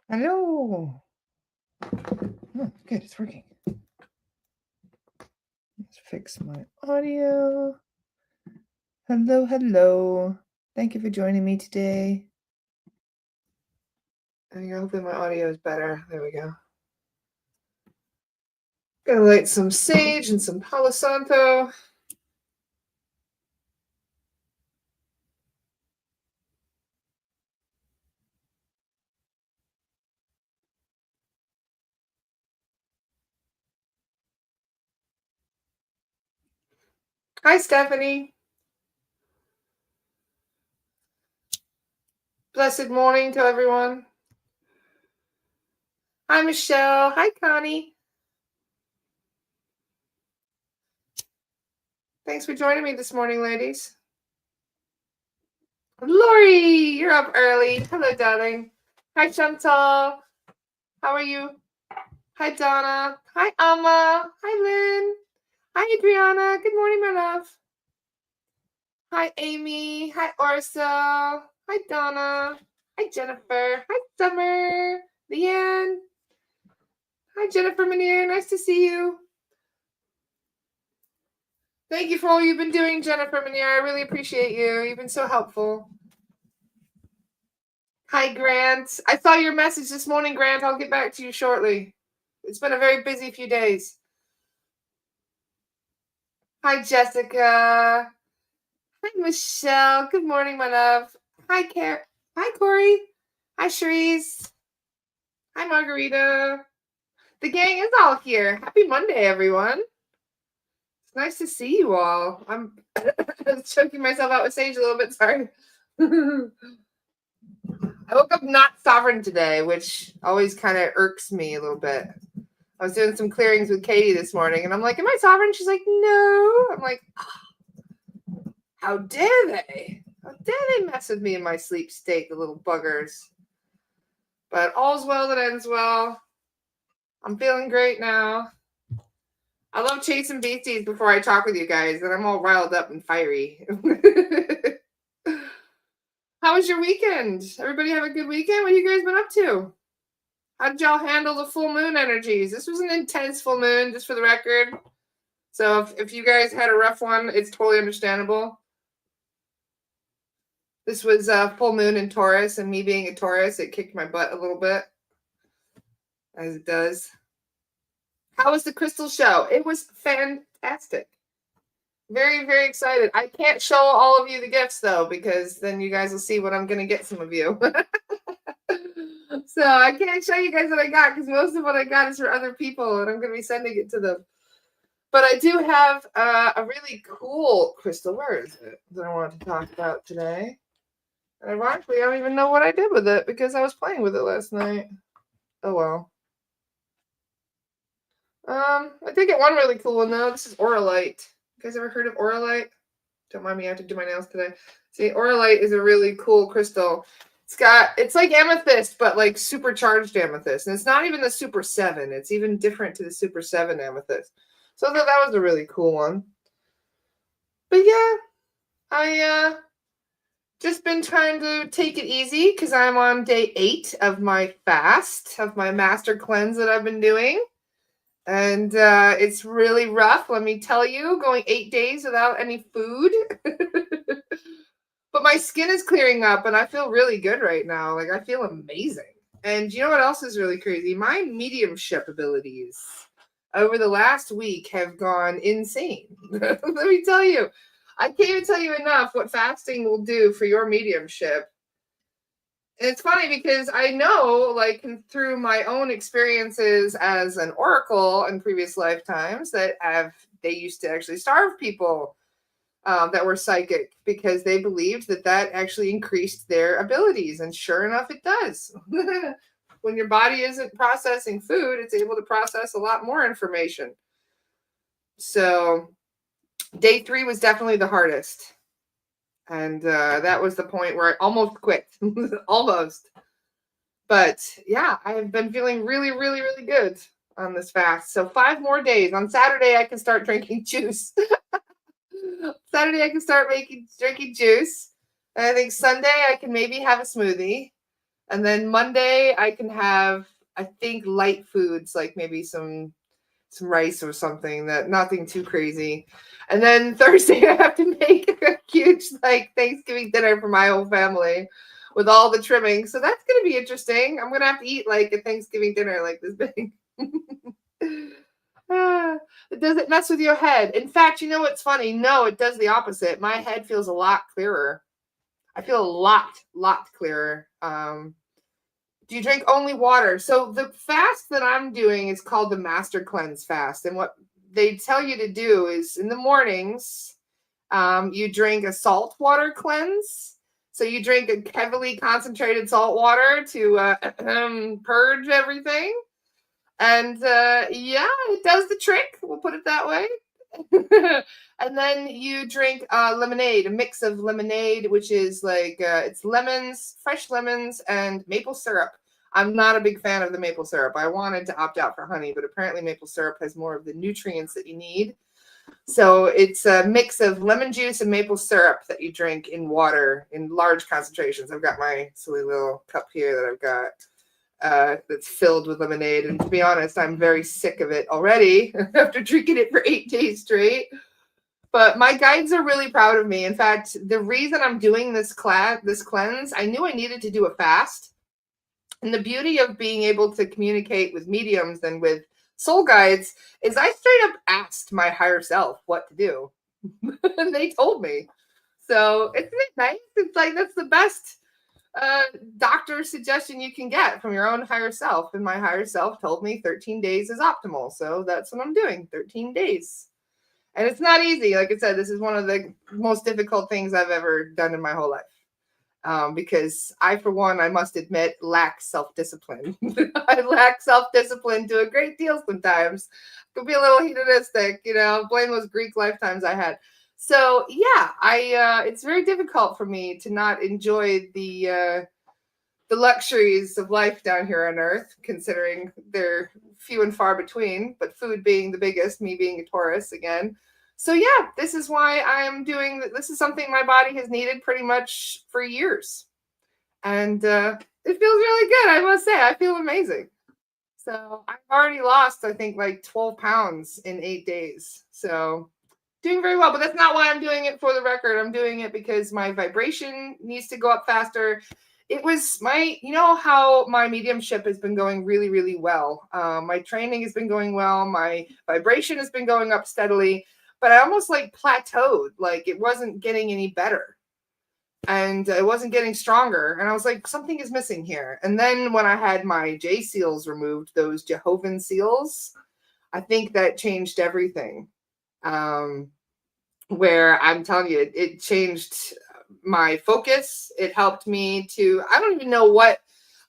Hello. Oh, good, it's working. Let's fix my audio. Hello, hello. Thank you for joining me today. Hopefully my audio is better. There we go. Gonna light some sage and some Palo Santo. Hi, Stephanie. Blessed morning to everyone. Hi, Michelle. Hi, Connie. Thanks for joining me this morning, ladies. Lori, you're up early. Hello, darling. Hi, Chantal. How are you? Hi, Donna. Hi, Amma. Hi, Lynn. Hi, Adriana. Good morning, my love. Hi, Amy. Hi, Orso. Hi, Donna. Hi, Jennifer. Hi, Summer. Leanne. Hi, Jennifer Manier. Nice to see you. Thank you for all you've been doing, Jennifer Manier. I really appreciate you. You've been so helpful. Hi, Grant. I saw your message this morning, Grant. I'll get back to you shortly. It's been a very busy few days. Hi, Jessica. Hi, Michelle. Good morning, my love. Hi, Hi, Corey. Hi, Cherise. Hi, Margarita. The gang is all here. Happy Monday, everyone. It's nice to see you all. I'm choking myself out with sage a little bit. Sorry. I woke up not sovereign today, which always kind of irks me a little bit. I was doing some clearings with Katie this morning, and I'm like, am I sovereign? She's like, no. I'm like, oh, how dare they? How dare they mess with me in my sleep state, the little buggers. But all's well that ends well. I'm feeling great now. I love chasing beasties before I talk with you guys, and I'm all riled up and fiery. How was your weekend? Everybody have a good weekend? What have you guys been up to? How did y'all handle the full moon energies? This was an intense full moon, just for the record. So if you guys had a rough one, it's totally understandable. This was a full moon in Taurus, and me being a Taurus, it kicked my butt a little bit, as it does. How was the crystal show? It was fantastic. Very, very excited. I can't show all of you the gifts, though, because then you guys will see what I'm going to get some of you. So I can't show you guys what I got, because most of what I got is for other people, and I'm going to be sending it to them. But I do have a really cool crystal. Where is it that I wanted to talk about today? And ironically, I don't even know what I did with it, because I was playing with it last night. Oh, well. I did get one really cool one, though. This is Auralite. You guys ever heard of Auralite? Don't mind me, I have to do my nails today. See, Auralite is a really cool crystal. It's like amethyst, but like supercharged amethyst. And it's not even the Super 7. It's even different to the Super 7 amethyst. So I thought that was a really cool one. But yeah, I just been trying to take it easy, because I'm on day 8 of my fast, of my master cleanse that I've been doing. And it's really rough, let me tell you, going 8 days without any food. But my skin is clearing up, and I feel really good right now. Like, I feel amazing. And you know what else is really crazy? My mediumship abilities over the last week have gone insane. Let me tell you. I can't even tell you enough what fasting will do for your mediumship. And it's funny, because I know, like, through my own experiences as an oracle in previous lifetimes, that they used to actually starve people that were psychic, because they believed that actually increased their abilities. And sure enough, it does. When your body isn't processing food, it's able to process a lot more information. So day 3 was definitely the hardest. And that was the point where I almost quit. Almost. But yeah, I have been feeling really, really, really good on this fast. So 5 more days. On Saturday, I can start drinking juice. Saturday, I can start drinking juice. And I think Sunday, I can maybe have a smoothie. And then Monday I can have, I think, light foods like maybe some rice or something, that nothing too crazy. And then Thursday I have to make a huge like Thanksgiving dinner for my whole family with all the trimming. So that's gonna be interesting. I'm gonna have to eat like a Thanksgiving dinner like this big. Ah, does it mess with your head? In fact, you know what's funny? No, it does the opposite. My head feels a lot clearer. I feel a lot clearer. Do you drink only water? So the fast that I'm doing is called the Master Cleanse fast. And what they tell you to do is in the mornings, you drink a salt water cleanse. So you drink a heavily concentrated salt water to purge everything. And yeah, it does the trick. We'll put it that way. And then you drink lemonade, a mix of lemonade, which is like it's lemons, fresh lemons, and maple syrup. I'm not a big fan of the maple syrup. I wanted to opt out for honey, but apparently maple syrup has more of the nutrients that you need. So it's a mix of lemon juice and maple syrup that you drink in water in large concentrations. I've got my silly little cup here that I've got that's filled with lemonade. And to be honest, I'm very sick of it already after drinking it for 8 days straight. But my guides are really proud of me. In fact, the reason I'm doing this cleanse, I knew I needed to do a fast. And the beauty of being able to communicate with mediums and with soul guides is I straight up asked my higher self what to do. And they told me. So isn't it nice? It's like that's the best doctor suggestion you can get from your own higher self. And my higher self told me 13 days is optimal. So that's what I'm doing, 13 days. And it's not easy. Like I said, this is one of the most difficult things I've ever done in my whole life. Because I, for one, I must admit, lack self-discipline. I lack self-discipline to a great deal sometimes. Could be a little hedonistic, blame those Greek lifetimes I had. So yeah, it's very difficult for me to not enjoy the luxuries of life down here on Earth, considering they're few and far between, but food being the biggest, me being a Taurus again. So yeah, this is why I'm doing, this is something my body has needed pretty much for years. And it feels really good, I must say. I feel amazing. So I've already lost, I think, like 12 pounds in 8 days. So doing very well, but that's not why I'm doing it, for the record. I'm doing it because my vibration needs to go up faster. It was how my mediumship has been going really, really well. My training has been going well. My vibration has been going up steadily, but I almost like plateaued. Like it wasn't getting any better and it wasn't getting stronger. And I was like, something is missing here. And then when I had my J seals removed, those Jehovah's seals, I think that changed everything. Where I'm telling you, it changed my focus. It helped me to, I don't even know what,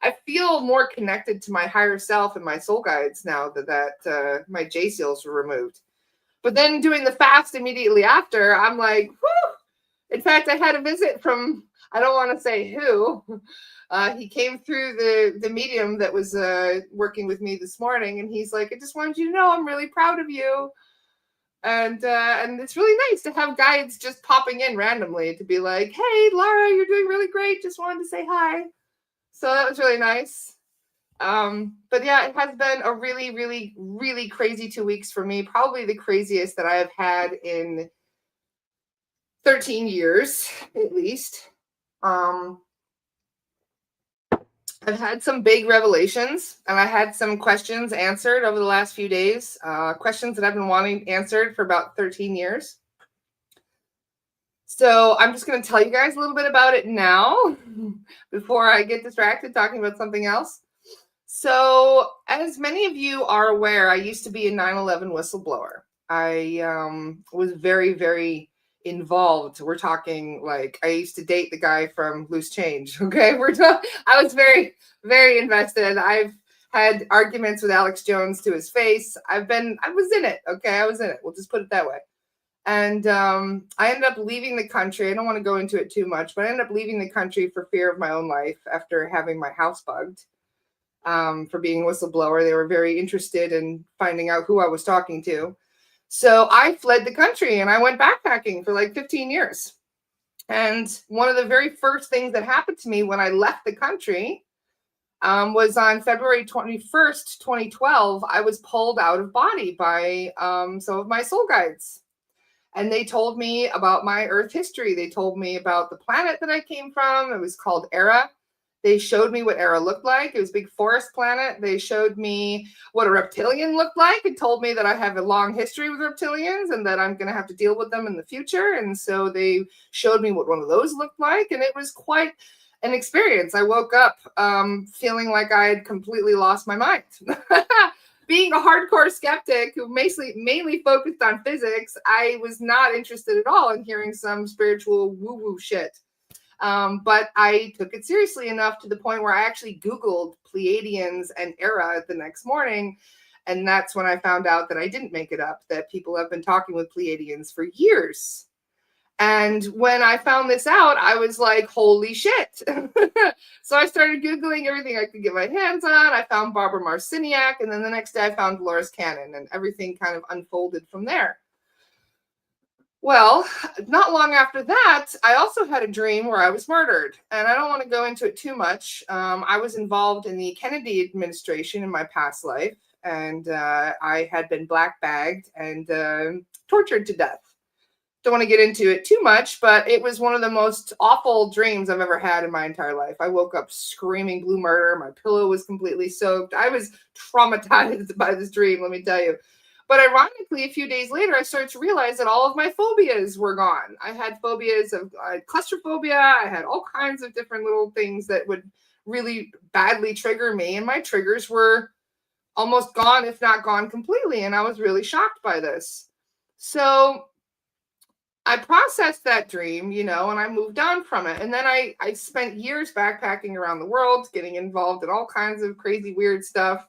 I feel more connected to my higher self and my soul guides now that my J seals were removed. But then doing the fast immediately after, I'm like, whew. In fact, I had a visit from, I don't want to say who. He came through the medium that was working with me this morning, and he's like, I just wanted you to know I'm really proud of you. And it's really nice to have guides just popping in randomly to be like, hey, Laura, you're doing really great. Just wanted to say hi. So that was really nice. But yeah, it has been a really, really, really crazy 2 weeks for me. Probably the craziest that I have had in 13 years, at least. I've had some big revelations, and I had some questions answered over the last few days, questions that I've been wanting answered for about 13 years. So I'm just going to tell you guys a little bit about it now before I get distracted talking about something else. So as many of you are aware, I used to be a 9/11 whistleblower. I was very, very involved. We're talking like I used to date the guy from Loose Change. Okay, I was very, very invested. I've had arguments with Alex Jones to his face. I was in it. Okay, I was in it. We'll just put it that way. And I ended up leaving the country. I don't want to go into it too much, but I ended up leaving the country for fear of my own life after having my house bugged for being a whistleblower. They were very interested in finding out who I was talking to. So I fled the country and I went backpacking for like 15 years. And one of the very first things that happened to me when I left the country was on February 21st, 2012. I was pulled out of body by some of my soul guides. And they told me about my Earth history. They told me about the planet that I came from. It was called Era. They showed me what Era looked like. It was a big forest planet. They showed me what a reptilian looked like and told me that I have a long history with reptilians and that I'm going to have to deal with them in the future. And so they showed me what one of those looked like. And it was quite an experience. I woke up feeling like I had completely lost my mind. Being a hardcore skeptic who mainly focused on physics, I was not interested at all in hearing some spiritual woo-woo shit. But I took it seriously enough to the point where I actually Googled Pleiadians and Era the next morning. And that's when I found out that I didn't make it up, that people have been talking with Pleiadians for years. And when I found this out, I was like, holy shit. So I started Googling everything I could get my hands on. I found Barbara Marciniak. And then the next day I found Dolores Cannon, and everything kind of unfolded from there. Well, not long after that, I also had a dream where I was murdered. And I don't want to go into it too much. I was involved in the Kennedy administration in my past life. And I had been black bagged and tortured to death. Don't want to get into it too much, but it was one of the most awful dreams I've ever had in my entire life. I woke up screaming blue murder. My pillow was completely soaked. I was traumatized by this dream, let me tell you. But ironically, a few days later, I started to realize that all of my phobias were gone. I had phobias of claustrophobia. I had all kinds of different little things that would really badly trigger me. And my triggers were almost gone, if not gone completely. And I was really shocked by this. So I processed that dream, and I moved on from it. And then I spent years backpacking around the world, getting involved in all kinds of crazy, weird stuff.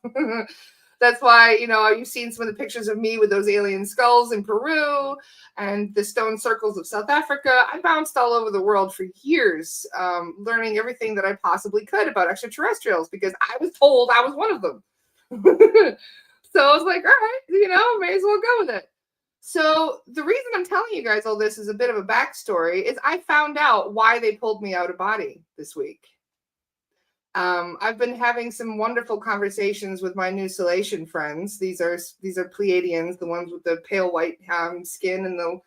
That's why, you've seen some of the pictures of me with those alien skulls in Peru and the stone circles of South Africa. I bounced all over the world for years, learning everything that I possibly could about extraterrestrials because I was told I was one of them. So I was like, all right, may as well go with it. So the reason I'm telling you guys all this is a bit of a backstory is I found out why they pulled me out of body this week. I've been having some wonderful conversations with my new Salation friends. These are Pleiadians, the ones with the pale white skin and the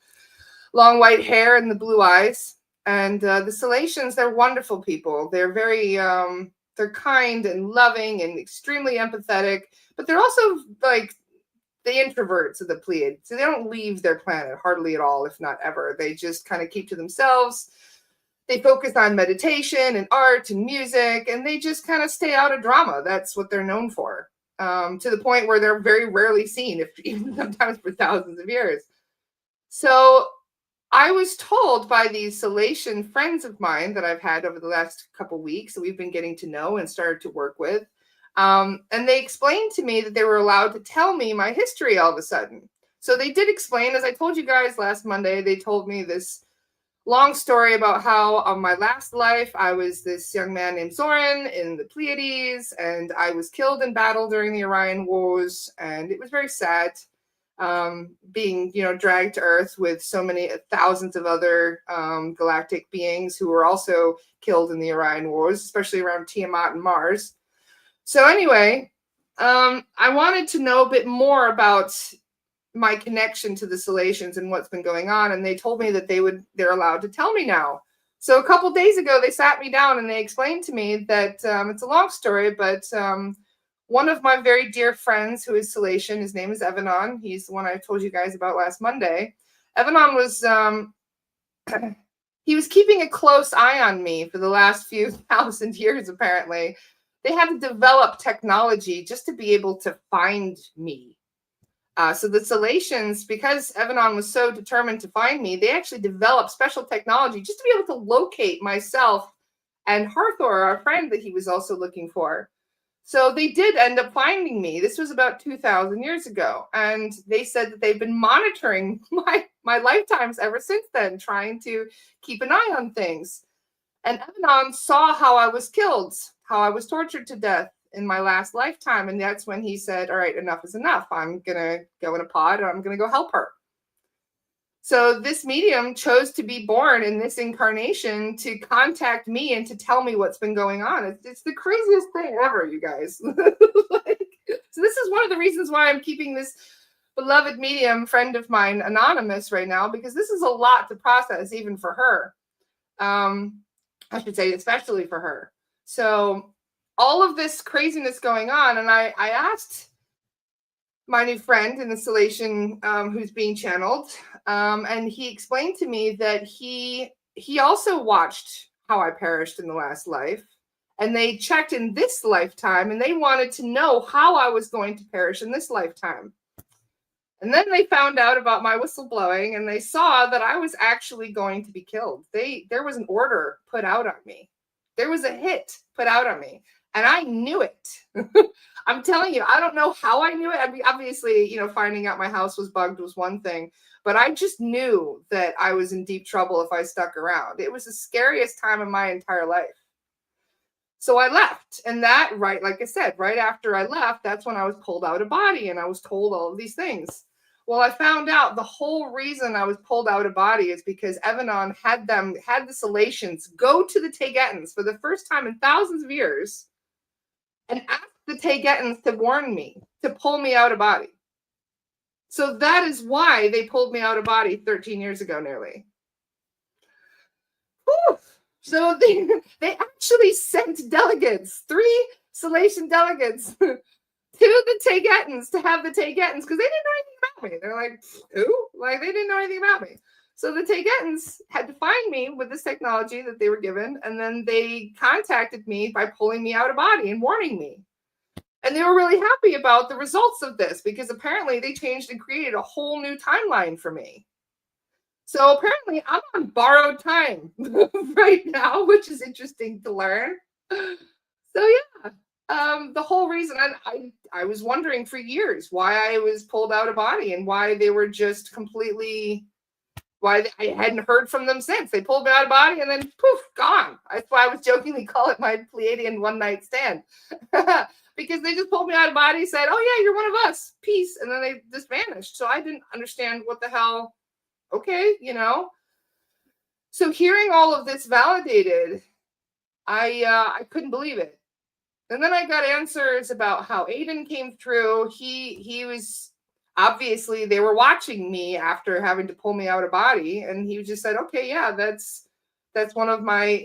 long white hair and the blue eyes. And the Salations, they're wonderful people. They're very, they're kind and loving and extremely empathetic, but they're also like the introverts of the Pleiades. So they don't leave their planet hardly at all, if not ever. They just kind of keep to themselves. They focus on meditation and art and music, and they just kind of stay out of drama. That's what they're known for, to the point where they're very rarely seen, even sometimes for thousands of years. So I was told by these Salation friends of mine that I've had over the last couple of weeks that we've been getting to know and started to work with, and they explained to me that they were allowed to tell me my history all of a sudden. So they did explain, as I told you guys last Monday, they told me this long story about how on my last life, I was this young man named Soren in the Pleiades, and I was killed in battle during the Orion Wars. And it was very sad being, dragged to Earth with so many thousands of other galactic beings who were also killed in the Orion Wars, especially around Tiamat and Mars. So anyway, I wanted to know a bit more about my connection to the Salations and what's been going on. And they told me that they're allowed to tell me now. So a couple days ago, they sat me down and they explained to me that it's a long story, but one of my very dear friends who is Salation, his name is Evanon. He's the one I told you guys about last Monday. Evanon was, he was keeping a close eye on me for the last few thousand years, apparently. They had to develop technology just to be able to find me. So the Salations, because Evanon was so determined to find me, they actually developed special technology just to be able to locate myself and Hathor, our friend that he was also looking for. So they did end up finding me. This was about 2,000 years ago. And they said that they've been monitoring my lifetimes ever since then, trying to keep an eye on things. And Evanon saw how I was killed, how I was tortured to death in my last lifetime. And that's when he said, all right, enough is enough. I'm going to go in a pod and I'm going to go help her. So this medium chose to be born in this incarnation to contact me and to tell me what's been going on. It's the craziest thing ever, you guys. Like, so this is one of the reasons why I'm keeping this beloved medium friend of mine anonymous right now, because this is a lot to process even for her. I should say especially for her. So all of this craziness going on, and I asked my new friend in the installation, who's being channeled, and he explained to me that he also watched how I perished in the last life, and they checked in this lifetime, and they wanted to know how I was going to perish in this lifetime. And then they found out about my whistleblowing, and they saw that I was actually going to be killed. There was an order put out on me. There was a hit put out on me, and I knew it. I'm telling you, I don't know how I knew it. I mean, obviously, finding out my house was bugged was one thing, but I just knew that I was in deep trouble if I stuck around. It was the scariest time of my entire life. So I left, and that, right, like I said, right after I left, that's when I was pulled out of body, and I was told all of these things. Well, I found out the whole reason I was pulled out of body is because Evanon had the Salations go to the Taygetians for the first time in thousands of years and ask the Taygetians to warn me, to pull me out of body. So that is why they pulled me out of body 13 years ago, nearly. Whew. So they actually sent delegates, 3 Salation delegates, to the Taygetians to have the Taygetians, because they didn't know anything about me. They're like, who? Like, they didn't know anything about me. So the Taygetians had to find me with this technology that they were given, and then they contacted me by pulling me out of body and warning me. And they were really happy about the results of this, because apparently they changed and created a whole new timeline for me. So apparently I'm on borrowed time right now, which is interesting to learn. So yeah. The whole reason I was wondering for years why I was pulled out of body, and why they were just completely, why I hadn't heard from them since. They pulled me out of body and then poof, gone. That's why I was jokingly call it my Pleiadian one night stand. Because they just pulled me out of body, said, oh yeah, you're one of us, peace, and then they just vanished. So I didn't understand what the hell. Okay, So hearing all of this validated, I couldn't believe it. And then I got answers about how Aiden came through. He was, obviously they were watching me after having to pull me out of body, and he just said, okay, yeah, that's one of my,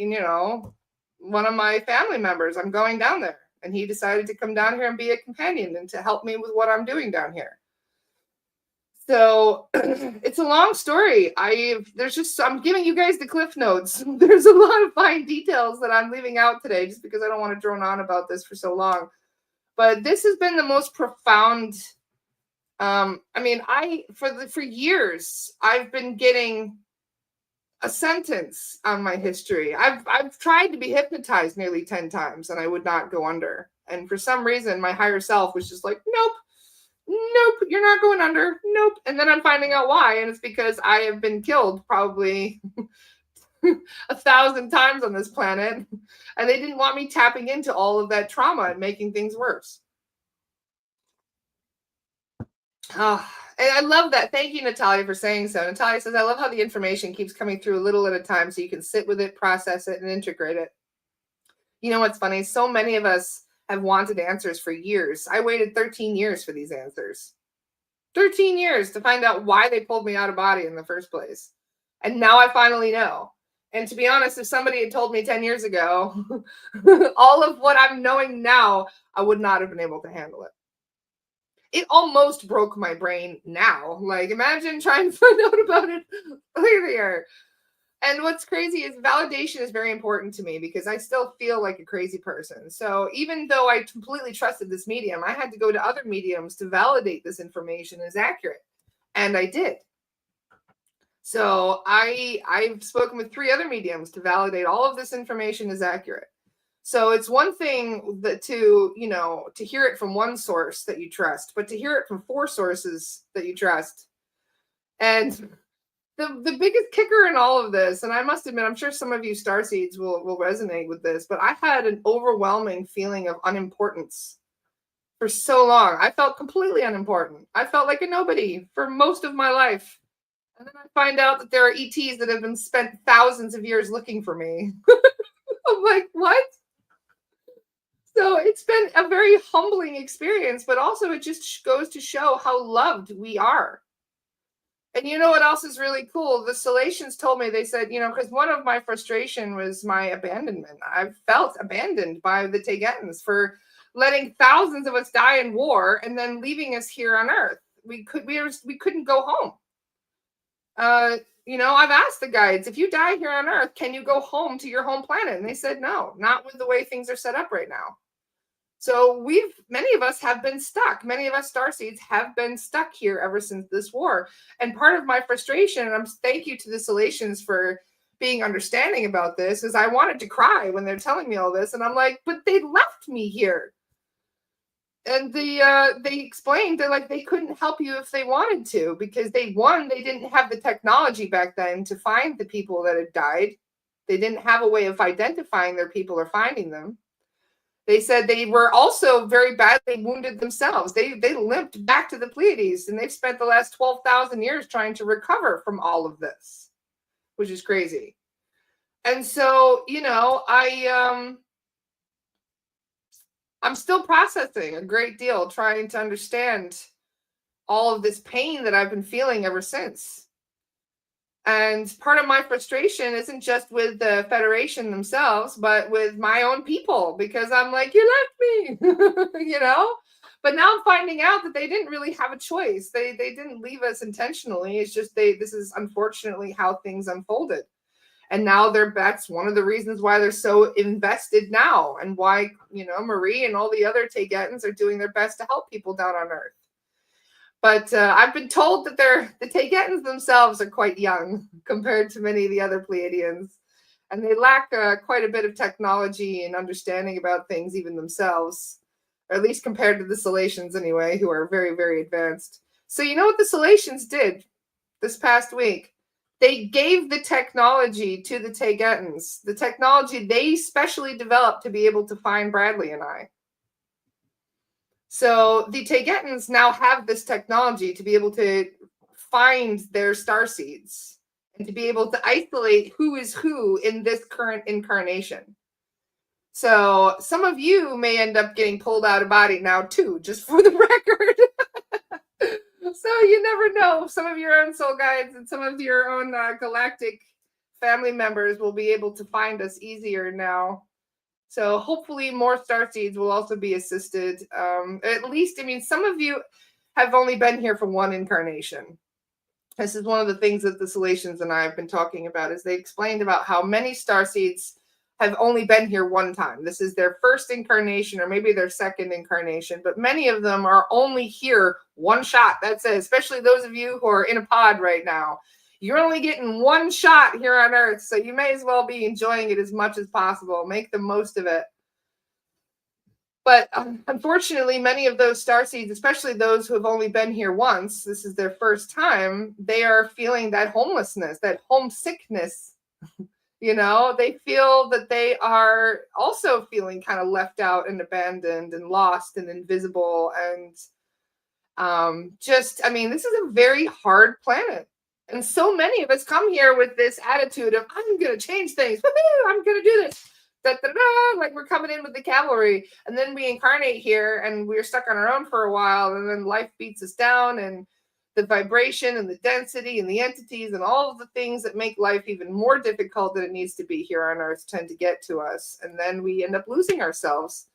one of my family members. I'm going down there. And he decided to come down here and be a companion and to help me with what I'm doing down here. So it's a long story. I'm giving you guys the cliff notes. There's a lot of fine details that I'm leaving out today just because I don't want to drone on about this for so long. But this has been the most profound. For years I've been getting a sentence on my history. I've tried to be hypnotized nearly 10 times and I would not go under. And for some reason my higher self was just like, nope, you're not going under. Nope. And then I'm finding out why. And it's because I have been killed probably 1,000 times on this planet. And they didn't want me tapping into all of that trauma and making things worse. Oh, and I love that. Thank you, Natalia, for saying so. Natalia says, I love how the information keeps coming through a little at a time so you can sit with it, process it, and integrate it. You know what's funny? So many of us have wanted answers for years. I waited 13 years for these answers. 13 years to find out why they pulled me out of body in the first place. And now I finally know. And to be honest, if somebody had told me 10 years ago, all of what I'm knowing now, I would not have been able to handle it. It almost broke my brain now. Like, imagine trying to find out about it earlier. And what's crazy is validation is very important to me because I still feel like a crazy person. So even though I completely trusted this medium, I had to go to other mediums to validate this information as accurate. And I did. So I've spoken with 3 other mediums to validate all of this information is accurate. So it's one thing that to hear it from one source that you trust, but to hear it from 4 sources that you trust. And the biggest kicker in all of this, and I must admit, I'm sure some of you starseeds will resonate with this, but I had an overwhelming feeling of unimportance for so long. I felt completely unimportant. I felt like a nobody for most of my life. And then I find out that there are ETs that have been spent thousands of years looking for me. I'm like, what? So it's been a very humbling experience, but also it just goes to show how loved we are. And you know what else is really cool? The Salations told me, they said, because one of my frustration was my abandonment. I felt abandoned by the Tegetans for letting thousands of us die in war and then leaving us here on Earth. We couldn't go home. I've asked the guides, if you die here on Earth, can you go home to your home planet? And they said no, not with the way things are set up right now. So many of us have been stuck. Many of us starseeds have been stuck here ever since this war. And part of my frustration, and thank you to the Salations for being understanding about this, is I wanted to cry when they're telling me all this. And I'm like, but they left me here. And they explained that like they couldn't help you if they wanted to, because they didn't have the technology back then to find the people that had died. They didn't have a way of identifying their people or finding them. They said they were also very badly wounded themselves. They limped back to the Pleiades, and they've spent the last 12,000 years trying to recover from all of this, which is crazy. And so, I'm still processing a great deal, trying to understand all of this pain that I've been feeling ever since. And part of my frustration isn't just with the Federation themselves, but with my own people, because I'm like, you left me, But now I'm finding out that they didn't really have a choice. They didn't leave us intentionally. It's just this is unfortunately how things unfolded. And now that's one of the reasons why they're so invested now, and why, Marie and all the other Tegetans are doing their best to help people down on Earth. But I've been told that the Tegetans themselves are quite young compared to many of the other Pleiadians. And they lack quite a bit of technology and understanding about things even themselves, or at least compared to the Salations anyway, who are very, very advanced. So you know what the Salations did this past week? They gave the technology to the Tegetans, the technology they specially developed to be able to find Bradley and I. So the Tegetans now have this technology to be able to find their starseeds and to be able to isolate who is who in this current incarnation. So some of you may end up getting pulled out of body now too, just for the record. So you never know. Some of your own soul guides and some of your own galactic family members will be able to find us easier now. So hopefully more starseeds will also be assisted. At least, some of you have only been here for one incarnation. This is one of the things that the Salations and I have been talking about, is they explained about how many starseeds have only been here one time. This is their first incarnation, or maybe their second incarnation, but many of them are only here one shot. That's it, especially those of you who are in a pod right now. You're only getting one shot here on Earth, so you may as well be enjoying it as much as possible. Make the most of it. But unfortunately, many of those starseeds, especially those who have only been here once, this is their first time, they are feeling that homelessness, that homesickness. They feel that they are also feeling kind of left out and abandoned and lost and invisible. And this is a very hard planet. And so many of us come here with this attitude of, I'm going to change things. Woo-hoo, I'm going to do this. Da, da, da, like we're coming in with the cavalry. And then we incarnate here and we're stuck on our own for a while. And then life beats us down, and the vibration and the density and the entities and all of the things that make life even more difficult than it needs to be here on Earth tend to get to us. And then we end up losing ourselves.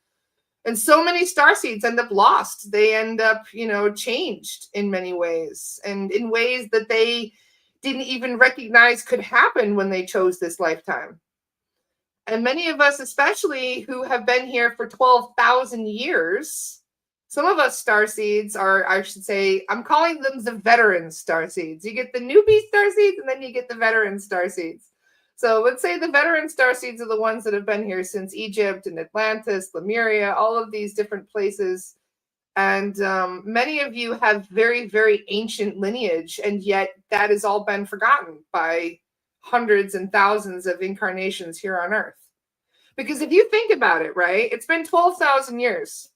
And so many starseeds end up lost. They end up, changed in many ways, and in ways that they didn't even recognize could happen when they chose this lifetime. And many of us, especially who have been here for 12,000 years, some of us starseeds are, I should say, I'm calling them the veteran starseeds. You get the newbie starseeds, and then you get the veteran starseeds. So let's say the veteran starseeds are the ones that have been here since Egypt and Atlantis, Lemuria, all of these different places. And many of you have very, very ancient lineage, and yet that has all been forgotten by hundreds and thousands of incarnations here on Earth. Because if you think about it, right, it's been 12,000 years.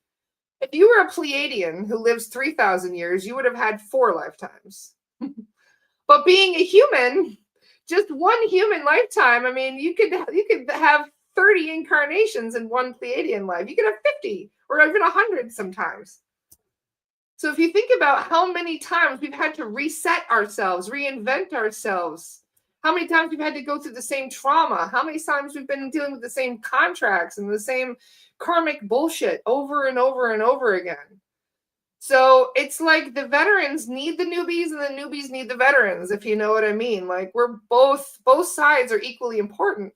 If you were a Pleiadian who lives 3,000 years, you would have had 4 lifetimes. But being a human, just one human lifetime, I mean, you could have 30 incarnations in one Pleiadian life. You could have 50 or even 100 sometimes. So if you think about how many times we've had to reset ourselves, reinvent ourselves, how many times we've had to go through the same trauma, how many times we've been dealing with the same contracts and the same karmic bullshit over and over and over again. So it's like the veterans need the newbies and the newbies need the veterans, if you know what I mean. Like we're both sides are equally important,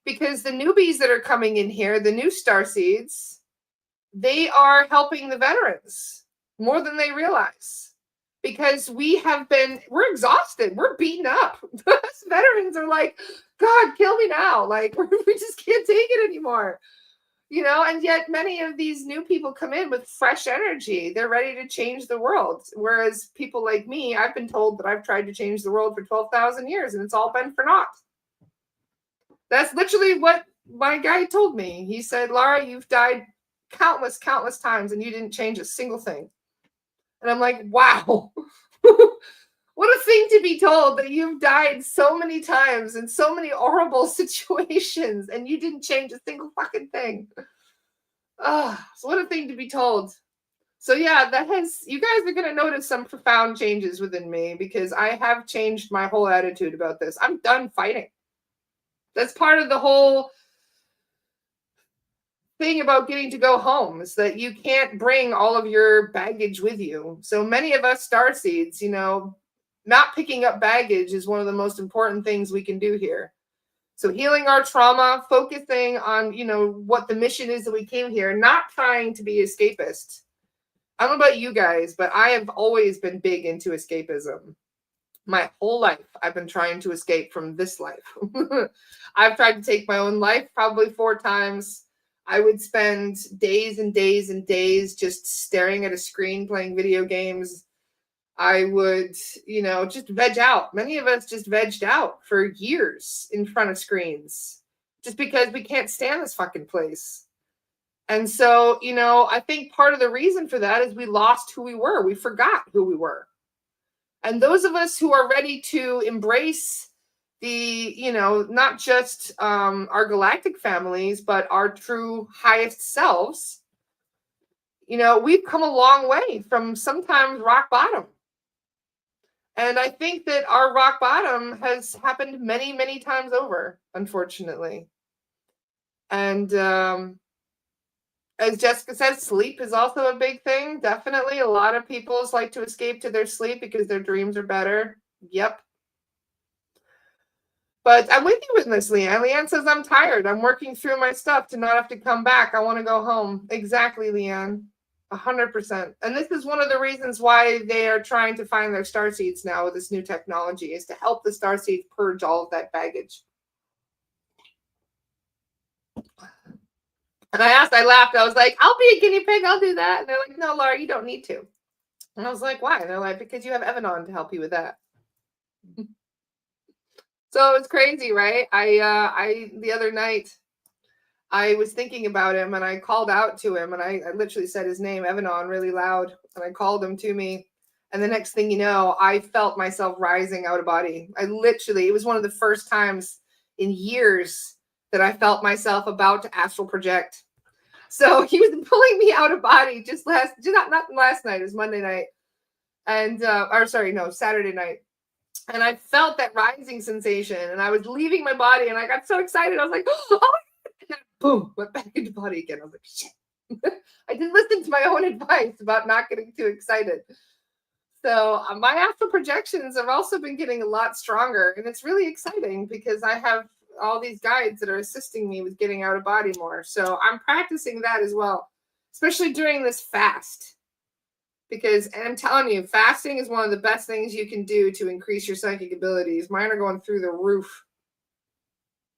because the newbies that are coming in here, the new starseeds, they are helping the veterans more than they realize, because we're exhausted, we're beaten up. Us veterans are like, God, kill me now. Like we just can't take it anymore. And yet many of these new people come in with fresh energy. They're ready to change the world. Whereas people like me, I've been told that I've tried to change the world for 12,000 years and it's all been for naught. That's literally what my guy told me. He said, Laura, you've died countless times and you didn't change a single thing. And I'm like, wow. What a thing to be told, that you've died so many times in so many horrible situations and you didn't change a single fucking thing. So what a thing to be told. So yeah, you guys are going to notice some profound changes within me, because I have changed my whole attitude about this. I'm done fighting. That's part of the whole thing about getting to go home, is that you can't bring all of your baggage with you. So many of us starseeds, not picking up baggage is one of the most important things we can do here. So healing our trauma, focusing on, what the mission is that we came here, not trying to be escapist. I don't know about you guys, but I have always been big into escapism. My whole life, I've been trying to escape from this life. I've tried to take my own life probably 4 times. I would spend days and days and days just staring at a screen, playing video games. I would, just veg out. Many of us just vegged out for years in front of screens, just because we can't stand this fucking place. And so, I think part of the reason for that is we lost who we were. We forgot who we were. And those of us who are ready to embrace the, not just our galactic families, but our true highest selves, we've come a long way from sometimes rock bottom. And I think that our rock bottom has happened many, many times over, unfortunately. And as Jessica said, sleep is also a big thing. Definitely. A lot of people like to escape to their sleep because their dreams are better. Yep. But I'm with you with this, Leanne. Leanne says, I'm tired. I'm working through my stuff to not have to come back. I want to go home. Exactly, Leanne. 100%. And this is one of the reasons why they are trying to find their starseeds now with this new technology, is to help the starseeds purge all of that baggage. And I laughed. I was like, I'll be a guinea pig. I'll do that. And they're like, no, Laura, you don't need to. And I was like, why? And they're like, because you have Evanon to help you with that. So it's crazy, right? I the other night, I was thinking about him and I called out to him and I literally said his name, Evanon, really loud. And I called him to me. And the next thing you know, I felt myself rising out of body. It was one of the first times in years that I felt myself about to astral project. So he was pulling me out of body not last night, it was Monday night. And, Saturday night. And I felt that rising sensation and I was leaving my body and I got so excited. I was like, oh, and then boom, went back into body again. I was like, shit. I didn't listen to my own advice about not getting too excited. So my astral projections have also been getting a lot stronger. And it's really exciting because I have all these guides that are assisting me with getting out of body more. So I'm practicing that as well, especially during this fast. Because, and I'm telling you, fasting is one of the best things you can do to increase your psychic abilities. Mine are going through the roof.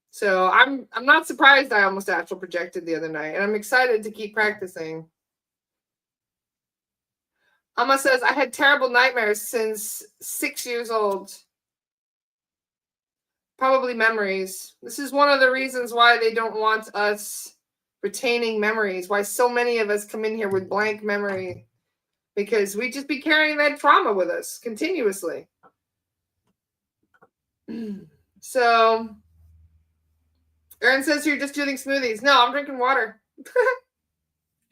So I'm not surprised I almost astral projected the other night. And I'm excited to keep practicing. Amma says, I had terrible nightmares since 6 years old. Probably memories. This is one of the reasons why they don't want us retaining memories. Why so many of us come in here with blank memory. Because we just be carrying that trauma with us continuously. So, Erin says you're just doing smoothies. No, I'm drinking water.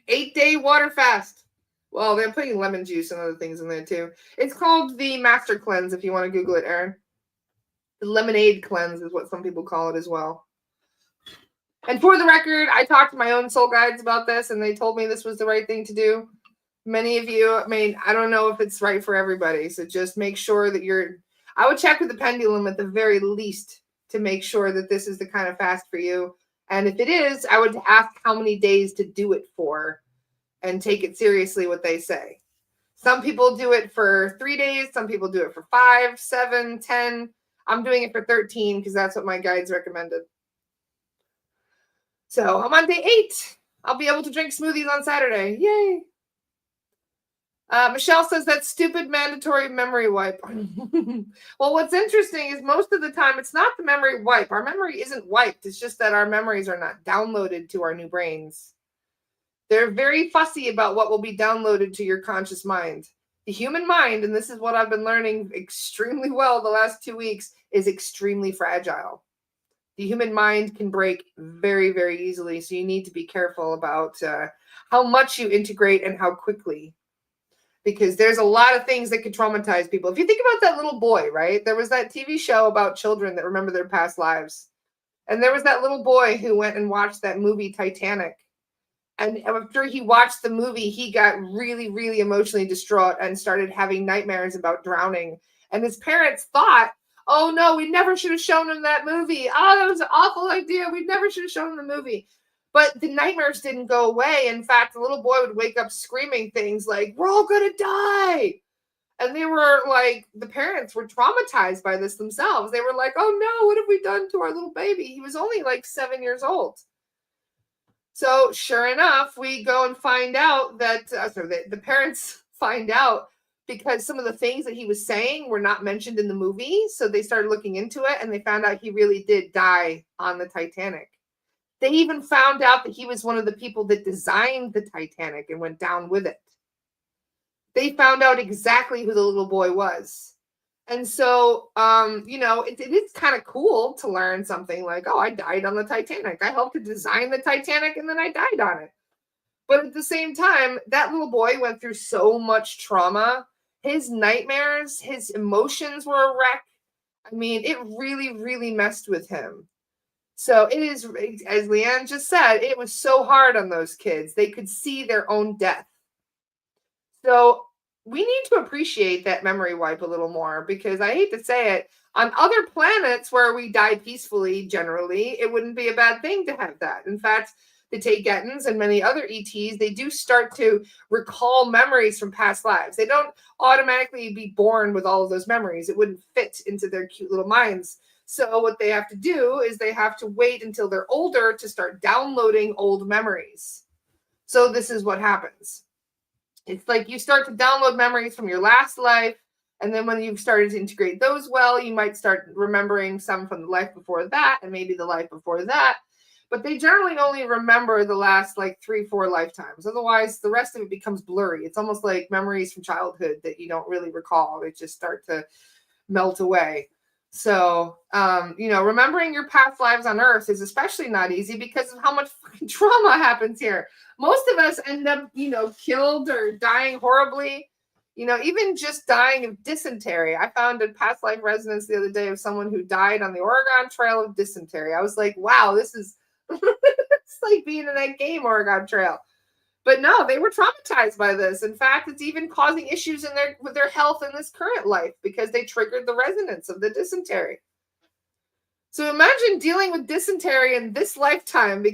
8-day water fast. Well, they're putting lemon juice and other things in there too. It's called the Master Cleanse if you want to Google it, Erin. The lemonade cleanse is what some people call it as well. And for the record, I talked to my own soul guides about this, and they told me this was the right thing to do. Many of you, I mean, I don't know if it's right for everybody, so just make sure that I would check with the pendulum at the very least to make sure that this is the kind of fast for you. And if it is, I would ask how many days to do it for and take it seriously what they say. Some people do it for 3 days. Some people do it for 5, 7, 10. I'm doing it for 13 because that's what my guides recommended. So I'm on day 8. I'll be able to drink smoothies on Saturday. Yay. Michelle says that stupid mandatory memory wipe. Well, what's interesting is most of the time it's not the memory wipe. Our memory isn't wiped. It's just that our memories are not downloaded to our new brains. They're very fussy about what will be downloaded to your conscious mind. The human mind, and this is what I've been learning extremely well the last 2 weeks, is extremely fragile. The human mind can break very, very easily. So you need to be careful about how much you integrate and how quickly. Because there's a lot of things that could traumatize people. If you think about that little boy, right? There was that TV show about children that remember their past lives. And there was that little boy who went and watched that movie Titanic. And after he watched the movie, he got really, really emotionally distraught and started having nightmares about drowning. And his parents thought, oh no, we never should have shown him that movie. Oh, that was an awful idea. We never should have shown him the movie. But the nightmares didn't go away. In fact, the little boy would wake up screaming things like, we're all going to die. And they were like, the parents were traumatized by this themselves. They were like, oh no, what have we done to our little baby? He was only like 7 years old. So sure enough, we go and find out that the parents find out because some of the things that he was saying were not mentioned in the movie. So they started looking into it and they found out he really did die on the Titanic. They even found out that he was one of the people that designed the Titanic and went down with it. They found out exactly who the little boy was. And so, it is kind of cool to learn something like, oh, I died on the Titanic. I helped to design the Titanic and then I died on it. But at the same time, that little boy went through so much trauma. His nightmares, his emotions were a wreck. I mean, it really, really messed with him. So it is, as Leanne just said, it was so hard on those kids. They could see their own death. So we need to appreciate that memory wipe a little more because I hate to say it, on other planets where we die peacefully, generally, it wouldn't be a bad thing to have that. In fact, the Tayghetans and many other ETs, they do start to recall memories from past lives. They don't automatically be born with all of those memories. It wouldn't fit into their cute little minds. So what they have to do is they have to wait until they're older to start downloading old memories. So this is what happens. It's like you start to download memories from your last life. And then when you've started to integrate those well, you might start remembering some from the life before that and maybe the life before that. But they generally only remember the last like 3-4 lifetimes. Otherwise, the rest of it becomes blurry. It's almost like memories from childhood that you don't really recall. They just start to melt away. So, remembering your past lives on Earth is especially not easy because of how much fucking trauma happens here. Most of us end up, killed or dying horribly, even just dying of dysentery. I found a past life resonance the other day of someone who died on the Oregon Trail of dysentery. I was like, wow, this is it's like being in that game, Oregon Trail. But no, they were traumatized by this. In fact, it's even causing issues with their health in this current life because they triggered the resonance of the dysentery. So imagine dealing with dysentery in this lifetime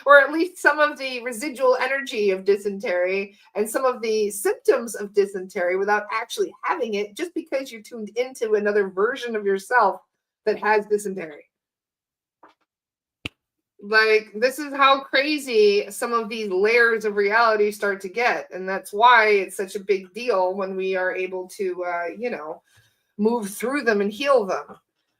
or at least some of the residual energy of dysentery and some of the symptoms of dysentery without actually having it just because you tuned into another version of yourself that has dysentery. Like, this is how crazy some of these layers of reality start to get. And that's why it's such a big deal when we are able to, move through them and heal them.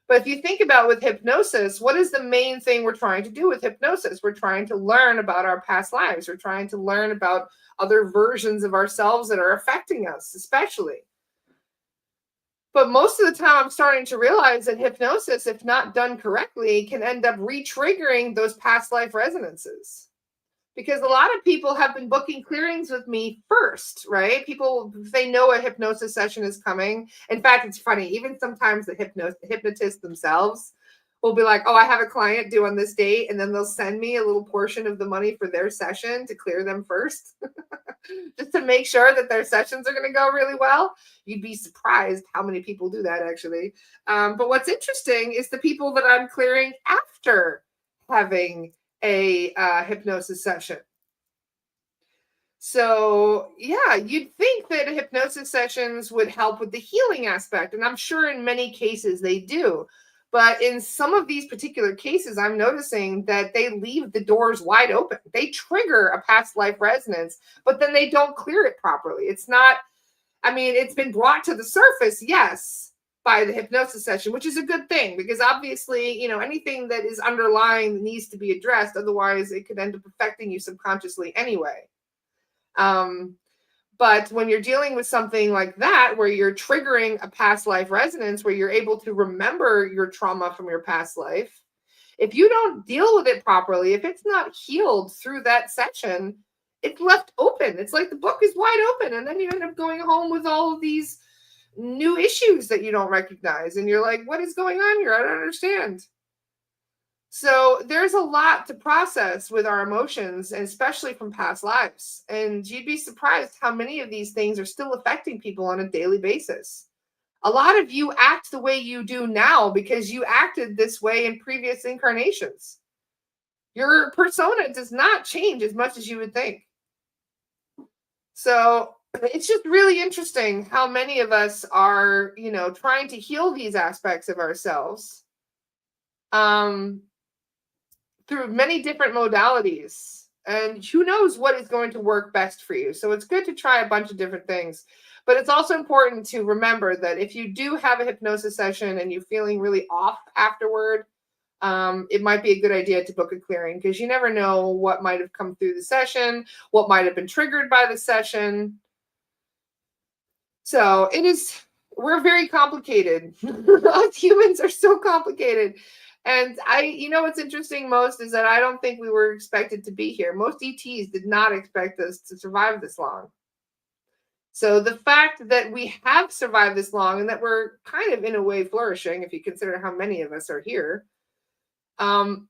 But if you think about with hypnosis, what is the main thing we're trying to do with hypnosis? We're trying to learn about our past lives. We're trying to learn about other versions of ourselves that are affecting us, especially. But most of the time, I'm starting to realize that hypnosis, if not done correctly, can end up re-triggering those past life resonances. Because a lot of people have been booking clearings with me first, right? People, they know a hypnosis session is coming. In fact, it's funny, even sometimes the hypnotists themselves will be like, oh, I have a client due on this date, and then they'll send me a little portion of the money for their session to clear them first, just to make sure that their sessions are going to go really well. You'd be surprised how many people do that, actually. But what's interesting is the people that I'm clearing after having a hypnosis session. So, yeah, you'd think that hypnosis sessions would help with the healing aspect, and I'm sure in many cases they do. But in some of these particular cases, I'm noticing that they leave the doors wide open. They trigger a past life resonance, but then they don't clear it properly. It's not, I mean, it's been brought to the surface, yes, by the hypnosis session, which is a good thing because obviously, anything that is underlying needs to be addressed. Otherwise, it could end up affecting you subconsciously anyway. Um, but when you're dealing with something like that, where you're triggering a past life resonance, where you're able to remember your trauma from your past life, if you don't deal with it properly, if it's not healed through that session, it's left open. It's like the book is wide open. And then you end up going home with all of these new issues that you don't recognize. And you're like, what is going on here? I don't understand. So there's a lot to process with our emotions, and especially from past lives. And you'd be surprised how many of these things are still affecting people on a daily basis. A lot of you act the way you do now because you acted this way in previous incarnations. Your persona does not change as much as you would think. So it's just really interesting how many of us are, trying to heal these aspects of ourselves. Through many different modalities, and who knows what is going to work best for you. So it's good to try a bunch of different things, but it's also important to remember that if you do have a hypnosis session and you're feeling really off afterward, it might be a good idea to book a clearing, because you never know what might have come through the session, what might have been triggered by the session. So we're very complicated. Us humans are so complicated. And what's interesting most is that I don't think we were expected to be here. Most ETs did not expect us to survive this long. So the fact that we have survived this long and that we're kind of in a way flourishing, if you consider how many of us are here,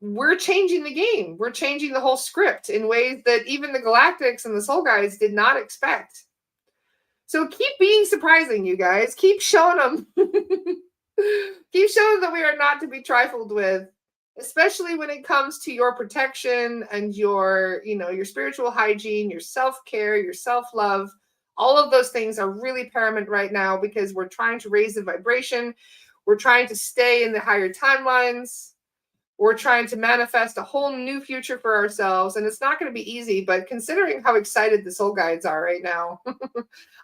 we're changing the game. We're changing the whole script in ways that even the Galactics and the Soul Guides did not expect. So keep being surprising, you guys. Keep showing them. Keep showing that we are not to be trifled with, especially when it comes to your protection and your spiritual hygiene, your self-care, your self-love. All of those things are really paramount right now because we're trying to raise the vibration. We're trying to stay in the higher timelines. We're trying to manifest a whole new future for ourselves. And it's not going to be easy, but considering how excited the soul guides are right now,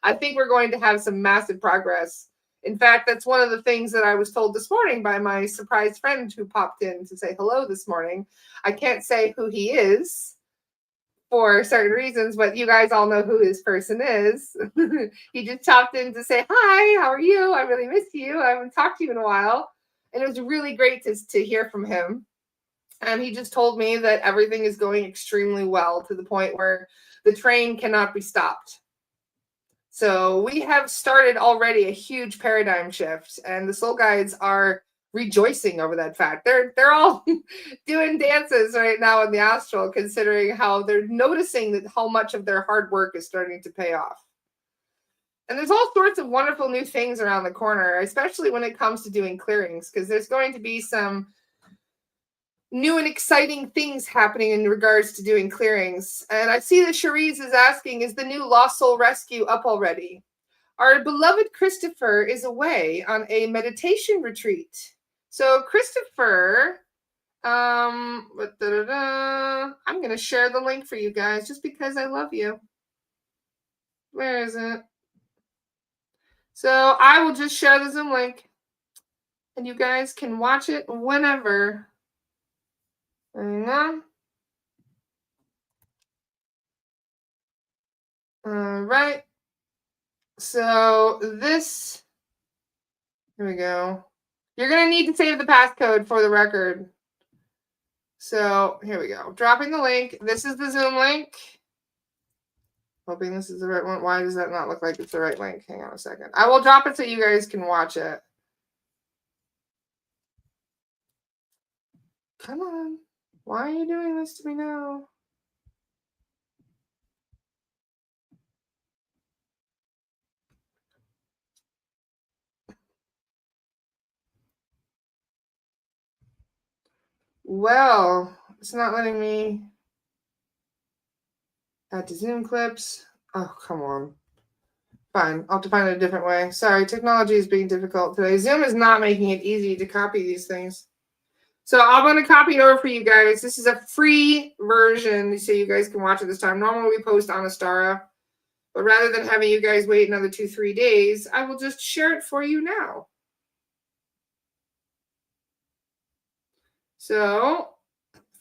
I think we're going to have some massive progress. In fact, that's one of the things that I was told this morning by my surprise friend who popped in to say hello this morning. I can't say who he is for certain reasons, but you guys all know who this person is. He just popped in to say, hi, how are you? I really missed you. I haven't talked to you in a while. And it was really great to hear from him. And he just told me that everything is going extremely well, to the point where the train cannot be stopped. So we have started already a huge paradigm shift, and the soul guides are rejoicing over that fact. They're all doing dances right now in the astral, considering how they're noticing that how much of their hard work is starting to pay off. And there's all sorts of wonderful new things around the corner, especially when it comes to doing clearings, because there's going to be some new and exciting things happening in regards to doing clearings. And I see that Cherise is asking, is the new Lost Soul Rescue up already? Our beloved Christopher is away on a meditation retreat. So Christopher, I'm going to share the link for you guys just because I love you. Where is it? So I will just share the Zoom link and you guys can watch it whenever. Hang on. All right. So this Here we go. You're going to need to save the passcode for the record. So here we go. Dropping the link. This is the Zoom link. Hoping this is the right one. Why does that not look like it's the right link? Hang on a second. I will drop it so you guys can watch it. Come on. Why are you doing this to me now? Well, it's not letting me add to Zoom clips. Oh, come on. Fine. I'll have to find a different way. Sorry, technology is being difficult today. Zoom is not making it easy to copy these things. So I'm going to copy it over for you guys. This is a free version so you guys can watch it this time. Normally we post on Astara, but rather than having you guys wait another 2-3 days, I will just share it for you now. So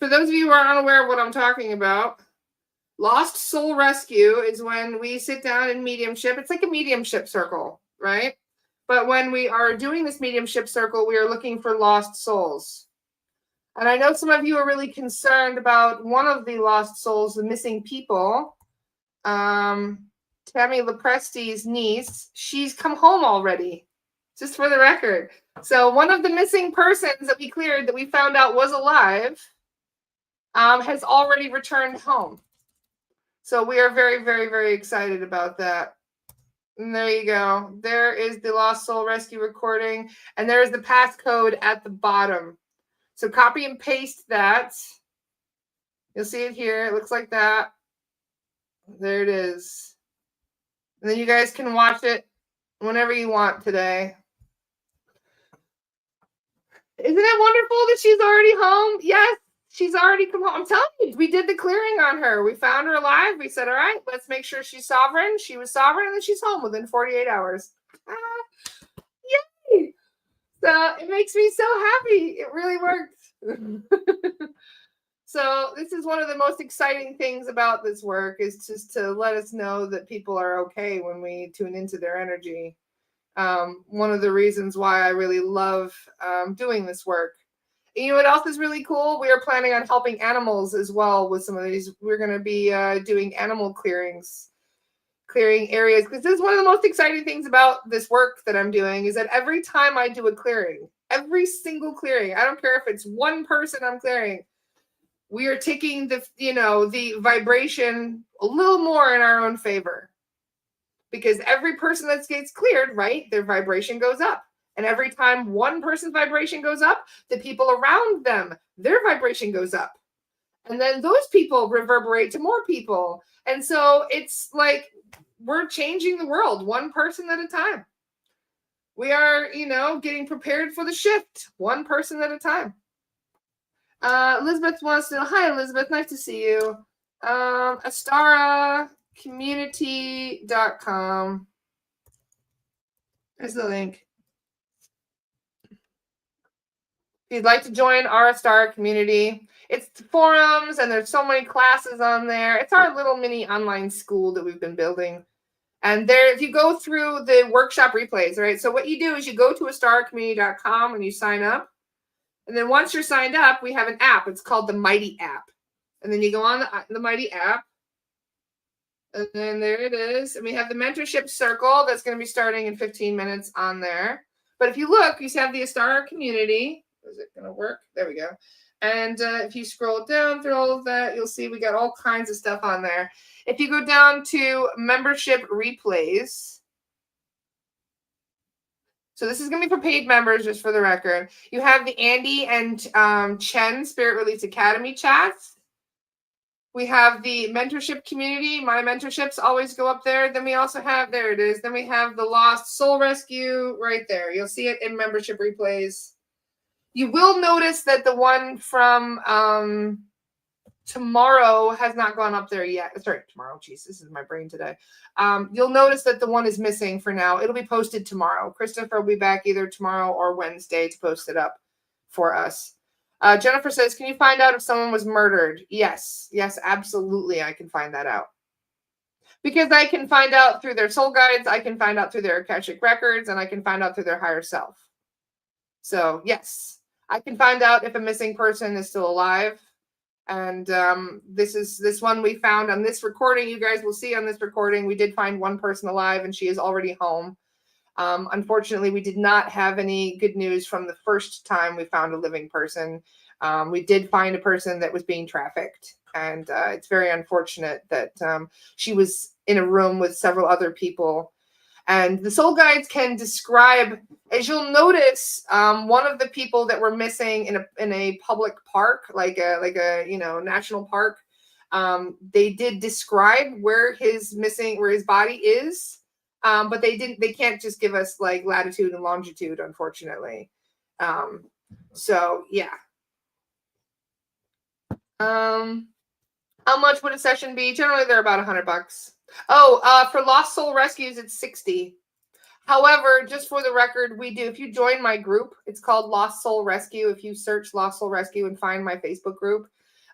for those of you who are unaware of what I'm talking about, Lost Soul Rescue is when we sit down in mediumship. It's like a mediumship circle, right? But when we are doing this mediumship circle, we are looking for lost souls. And I know some of you are really concerned about one of the lost souls, the missing people. Tammy Lepresti's niece, she's come home already, just for the record. So one of the missing persons that we cleared that we found out was alive has already returned home. So we are very, very, very excited about that. And there you go. There is the Lost Soul Rescue recording. And there is the passcode at the bottom. So copy and paste that. You'll see it here. It looks like that. There it is. And then you guys can watch it whenever you want today. Isn't it wonderful that she's already home? Yes. She's already come home. I'm telling you, we did the clearing on her. We found her alive. We said, all right, let's make sure she's sovereign. She was sovereign, and then she's home within 48 hours. Yay! So it makes me so happy. It really worked. So this is one of the most exciting things about this work is just to let us know that people are okay when we tune into their energy. One of the reasons why I really love doing this work. You know what else is really cool? We are planning on helping animals as well with some of these. We're going to be doing animal clearing areas, because this is one of the most exciting things about this work that I'm doing is that every time I do a clearing, every single clearing, I don't care if it's one person I'm clearing, we are taking the vibration a little more in our own favor, because every person that gets cleared, right, their vibration goes up. And every time one person's vibration goes up, the people around them, their vibration goes up. And then those people reverberate to more people. And so it's like we're changing the world one person at a time. We are, getting prepared for the shift one person at a time. Elizabeth wants to know, hi, Elizabeth, nice to see you. AstaraCommunity.com. There's the link. If you'd like to join our Astara community, it's forums and there's so many classes on there. It's our little mini online school that we've been building. And there, if you go through the workshop replays, right? So what you do is you go to astaracommunity.com and you sign up. And then once you're signed up, we have an app. It's called the Mighty app. And then you go on the Mighty app. And then there it is. And we have the mentorship circle that's going to be starting in 15 minutes on there. But if you look, you have the Astara community. Is it going to work? There we go. And if you scroll down through all of that, you'll see we got all kinds of stuff on there. If you go down to membership replays, so this is going to be for paid members, just for the record. You have the Andy and Chen Spirit Release Academy chats. We have the mentorship community. My mentorships always go up there. Then we also have, there it is. Then we have the Lost Soul Rescue right there. You'll see it in membership replays. You will notice that the one from tomorrow has not gone up there yet. Sorry, tomorrow. Jeez, this is my brain today. You'll notice that the one is missing for now. It'll be posted tomorrow. Christopher will be back either tomorrow or Wednesday to post it up for us. Jennifer says, can you find out if someone was murdered? Yes. Yes, absolutely. I can find that out. Because I can find out through their soul guides. I can find out through their Akashic records. And I can find out through their higher self. So yes, I can find out if a missing person is still alive. And this one we found on this recording. You guys will see on this recording, we did find one person alive, and she is already home. Unfortunately, we did not have any good news from the first time we found a living person. We did find a person that was being trafficked, and it's very unfortunate that she was in a room with several other people. And the soul guides can describe, as you'll notice, one of the people that were missing in a public park, like a national park. They did describe where his body is, but they can't just give us like latitude and longitude, unfortunately. So yeah. How much would a session be? Generally, they're about $100. Oh, for Lost Soul Rescues, it's $60. However, just for the record, we do. If you join my group, it's called Lost Soul Rescue. If you search Lost Soul Rescue and find my Facebook group,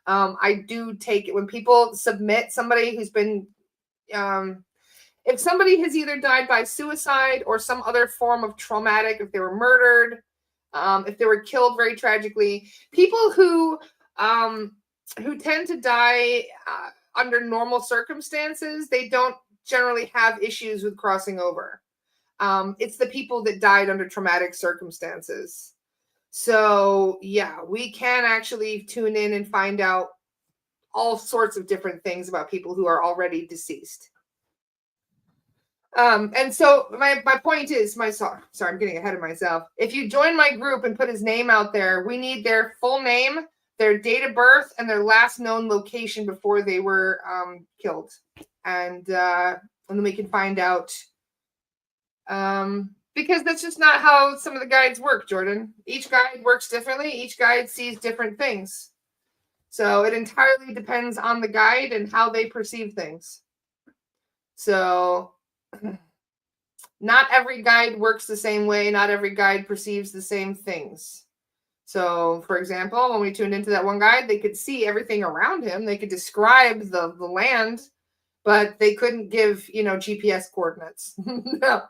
I do take it when people submit somebody who's been, if somebody has either died by suicide or some other form of traumatic, if they were murdered, if they were killed very tragically, people who tend to die under normal circumstances, they don't generally have issues with crossing over. It's the people that died under traumatic circumstances. So yeah, we can actually tune in and find out all sorts of different things about people who are already deceased. And so my point is, sorry, I'm getting ahead of myself. If you join my group and put his name out there, we need their full name, their date of birth, and their last known location before they were killed. And then we can find out, because that's just not how some of the guides work, Jordan. Each guide works differently. Each guide sees different things. So it entirely depends on the guide and how they perceive things. So not every guide works the same way. Not every guide perceives the same things. So, for example, when we tuned into that one guide, they could see everything around him. They could describe the land, but they couldn't give, GPS coordinates. No.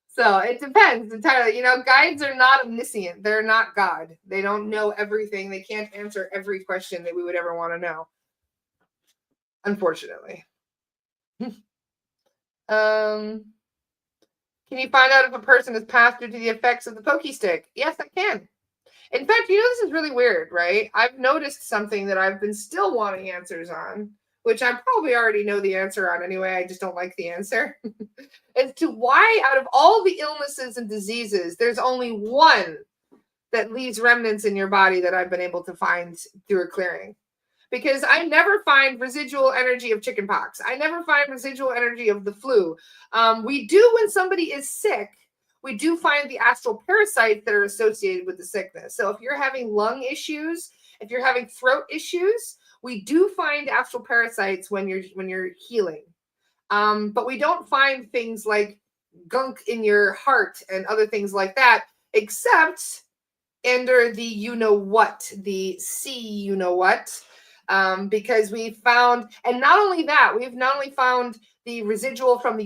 So it depends entirely. Guides are not omniscient. They're not God. They don't know everything. They can't answer every question that we would ever want to know, unfortunately. Can you find out if a person has passed due to the effects of the pokey stick? Yes, I can. In fact, this is really weird, right? I've noticed something that I've been still wanting answers on, which I probably already know the answer on anyway. I just don't like the answer. As to why, out of all the illnesses and diseases, there's only one that leaves remnants in your body that I've been able to find through a clearing. Because I never find residual energy of chickenpox. I never find residual energy of the flu. We do when somebody is sick. We do find the astral parasites that are associated with the sickness. So if you're having lung issues, if you're having throat issues, we do find astral parasites when you're healing. But we don't find things like gunk in your heart and other things like that, except under the the C because we found, and not only that, we've not only found the residual from the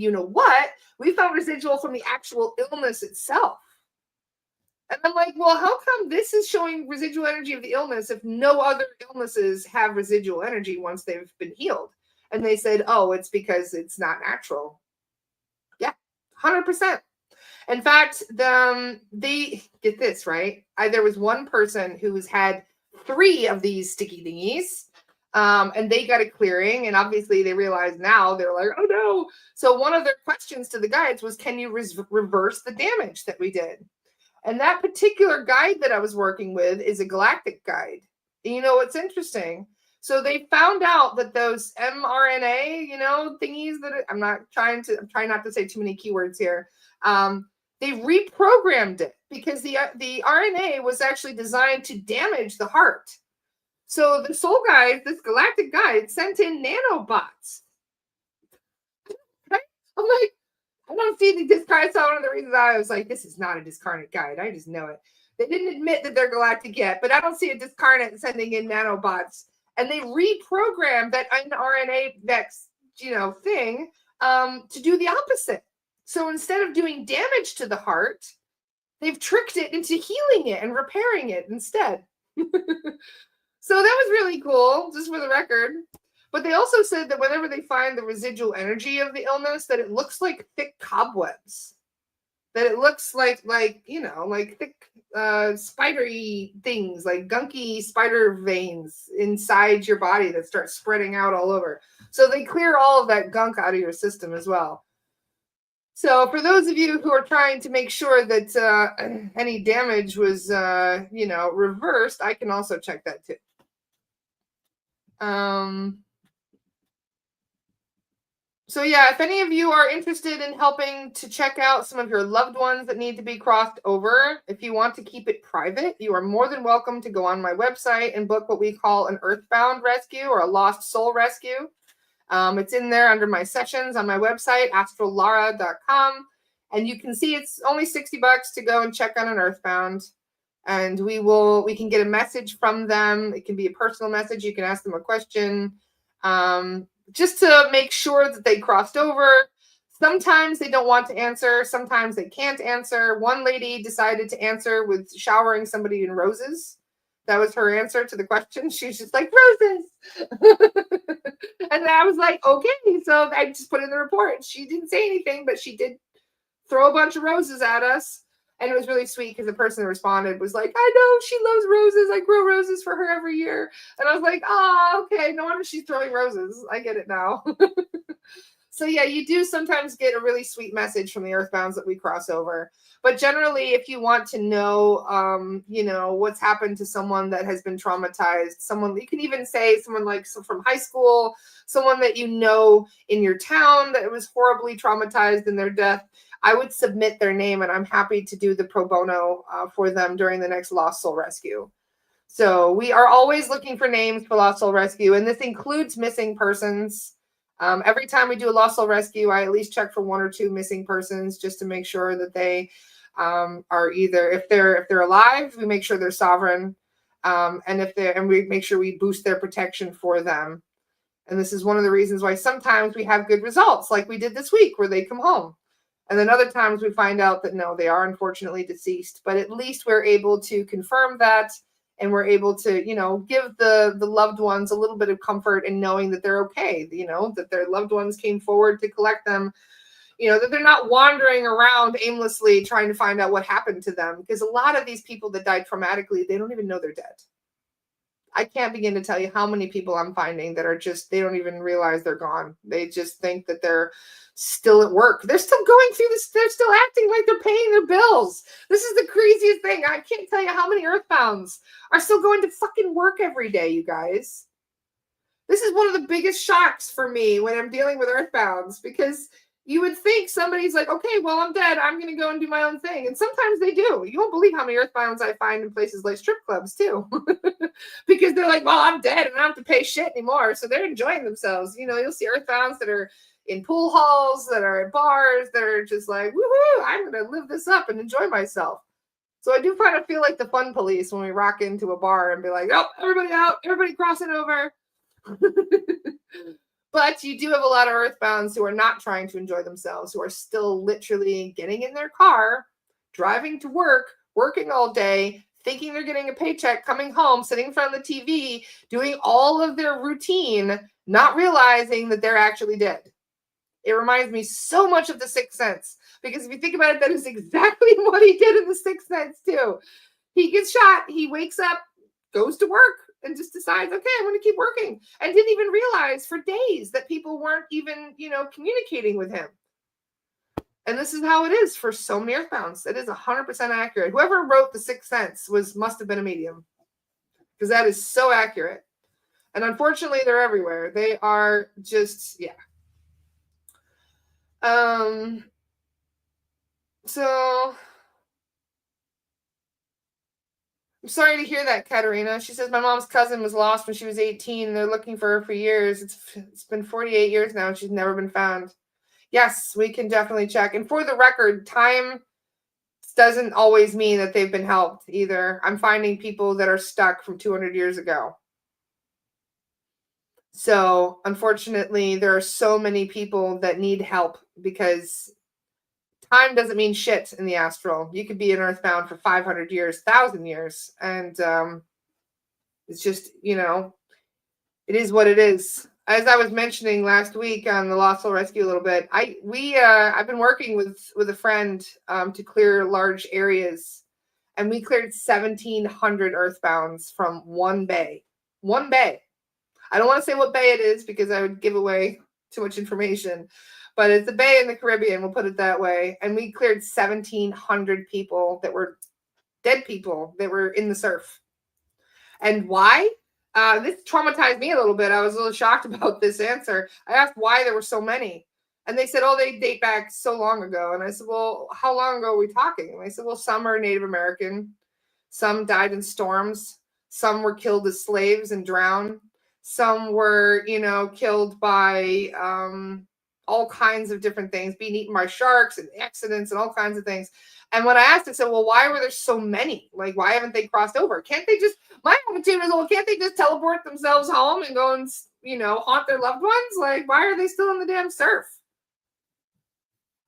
we found residual from the actual illness itself. And I'm like, well, how come this is showing residual energy of the illness if no other illnesses have residual energy once they've been healed? And they said, oh, it's because it's not natural. Yeah, 100%. In fact, they get this, right? There was one person who's had 3 of these sticky thingies, and they got a clearing, and obviously they realized now, they're like, oh no. So one of their questions to the guides was, can you reverse the damage that we did? And that particular guide that I was working with is a galactic guide. And you know what's interesting? So they found out that those mRNA, thingies that I'm trying not to say too many keywords here. They reprogrammed it because the RNA was actually designed to damage the heart. So the soul guide, this galactic guide, sent in nanobots. Right? I'm like, I don't see the discarnate. So one of the reasons I was like, this is not a discarnate guide. I just know it. They didn't admit that they're galactic yet, but I don't see a discarnate sending in nanobots. And they reprogrammed that RNA vex, thing to do the opposite. So instead of doing damage to the heart, They've tricked it into healing it and repairing it instead. So that was really cool, just for the record. But they also said that whenever they find the residual energy of the illness, that it looks like thick cobwebs. That it looks like like thick spidery things, like gunky spider veins inside your body that start spreading out all over. So they clear all of that gunk out of your system as well. So for those of you who are trying to make sure that any damage was reversed, I can also check that too. So yeah, if any of you are interested in helping to check out some of your loved ones that need to be crossed over, if you want to keep it private, you are more than welcome to go on my website and book what we call an earthbound rescue or a lost soul rescue. It's in there under my sessions on my website, astrallara.com. And you can see it's only $60 to go and check on an earthbound. And we can get a message from them. It can be a personal message. You can ask them a question. Just to make sure that they crossed over. Sometimes they don't want to answer. Sometimes they can't answer. One lady decided to answer with showering somebody in roses. That was her answer to the question. She was just like, roses. And I was like, okay. So I just put in the report. She didn't say anything, but she did throw a bunch of roses at us. And it was really sweet because the person that responded was like, I know she loves roses. I grow roses for her every year. And I was like, oh, okay. No wonder she's throwing roses. I get it now. So yeah, you do sometimes get a really sweet message from the earthbounds that we cross over. But generally, if you want to know, what's happened to someone that has been traumatized, someone, you can even say someone like from high school, someone that you know in your town that was horribly traumatized in their death, I would submit their name and I'm happy to do the pro bono for them during the next Lost Soul Rescue. So we are always looking for names for Lost Soul Rescue, and this includes missing persons. Every time we do a Lost Soul Rescue, I at least check for 1 or 2 missing persons just to make sure that they are either, if they're alive, we make sure they're sovereign, and we make sure we boost their protection for them. And this is one of the reasons why sometimes we have good results, like we did this week, where they come home. And then other times we find out that no, they are unfortunately deceased. But at least we're able to confirm that, and we're able to, give the loved ones a little bit of comfort in knowing that they're okay, that their loved ones came forward to collect them, that they're not wandering around aimlessly trying to find out what happened to them. Because a lot of these people that died traumatically, they don't even know they're dead. I can't begin to tell you how many people I'm finding that are just, they don't even realize they're gone. They just think that they're still at work. They're still going through this. They're still acting like they're paying their bills. This is the craziest thing. I can't tell you how many earthbounds are still going to fucking work every day, you guys. This is one of the biggest shocks for me when I'm dealing with earthbounds, because you would think somebody's like, okay, well, I'm dead. I'm going to go and do my own thing. And sometimes they do. You won't believe how many earthbounds I find in places like strip clubs too. Because they're like, well, I'm dead and I don't have to pay shit anymore. So they're enjoying themselves. You'll see earthbounds that are in pool halls, that are at bars, that are just like, woohoo, I'm going to live this up and enjoy myself. So I do kind of feel like the fun police when we rock into a bar and be like, oh, everybody out, everybody crossing over. But you do have a lot of earthbounds who are not trying to enjoy themselves, who are still literally getting in their car, driving to work, working all day, thinking they're getting a paycheck, coming home, sitting in front of the TV, doing all of their routine, not realizing that they're actually dead. It reminds me so much of The Sixth Sense, because if you think about it, that is exactly what he did in The Sixth Sense too. He gets shot, he wakes up, goes to work, and just decides, okay, I'm going to keep working, and didn't even realize for days that people weren't even, communicating with him. And this is how it is for so many earthbounds. It is 100% accurate. Whoever wrote The Sixth Sense must have been a medium, because that is so accurate. And unfortunately, they're everywhere. They are just, yeah. So I'm sorry to hear that, Katerina. She says my mom's cousin was lost when she was 18. They're looking for her for years. It's been 48 years now and she's never been found. Yes, we can definitely check. And for the record, time doesn't always mean that they've been helped either. I'm finding people that are stuck from 200 years ago. So unfortunately, there are so many people that need help because Time doesn't mean shit in the astral. You could be in earthbound for 500 years, 1,000 years. And it's just, it is what it is. As I was mentioning last week on the Lost Soul Rescue a little bit, I've been working with a friend to clear large areas, and we cleared 1,700 earthbounds from one bay. One bay. I don't want to say what bay it is because I would give away too much information, but it's a bay in the Caribbean. We'll put it that way. And we cleared 1,700 people that were dead people that were in the surf. And why? This traumatized me a little bit. I was a little shocked about this answer. I asked why there were so many. And they said, oh, they date back so long ago. And I said, well, how long ago are we talking? And they said, well, some are Native American. Some died in storms. Some were killed as slaves and drowned. Some were, killed by all kinds of different things, being eaten by sharks and accidents and all kinds of things. And when I asked, I said, well, why were there so many? Like, why haven't they crossed over? Can't they just, my attitude is, well, can't they just teleport themselves home and go and, haunt their loved ones? Like, why are they still in the damn surf?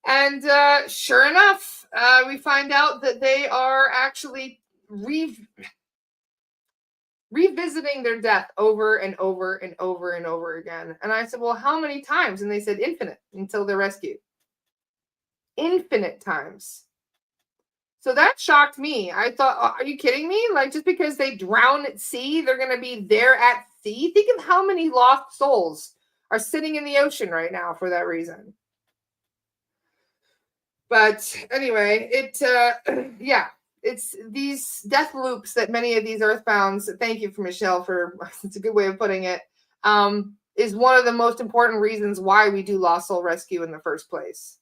And sure enough, we find out that they are actually revisiting their death over and over and over and over again. And I said, well, how many times? And they said infinite until they're rescued. Infinite times. So that shocked me. I thought, are you kidding me? Like, just because they drown at sea, they're going to be there at sea? Think of how many lost souls are sitting in the ocean right now for that reason. But anyway, it's these death loops that many of these earthbounds, thank you for Michelle for, it's a good way of putting it, is one of the most important reasons why we do Lost Soul Rescue in the first place.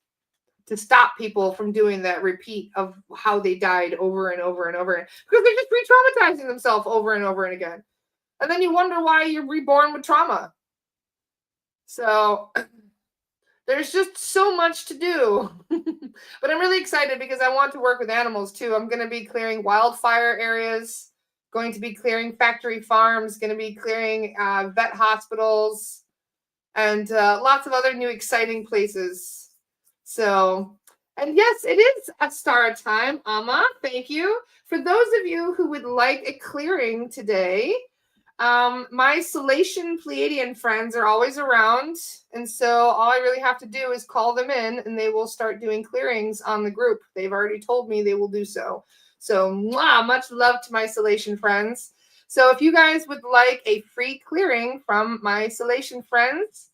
To stop people from doing that repeat of how they died over and over and over again. Because they're just re-traumatizing themselves over and over and again. And then you wonder why you're reborn with trauma. So there's just so much to do. But I'm really excited because I want to work with animals too. I'm going to be clearing wildfire areas, going to be clearing factory farms, going to be clearing vet hospitals, and lots of other new exciting places. So, and yes, it is Astara time, Amma. Thank you. For those of you who would like a clearing today, my Salation Pleiadian friends are always around. And so all I really have to do is call them in and they will start doing clearings on the group. They've already told me they will do so. So much love to my Salation friends. So if you guys would like a free clearing from my Salation friends,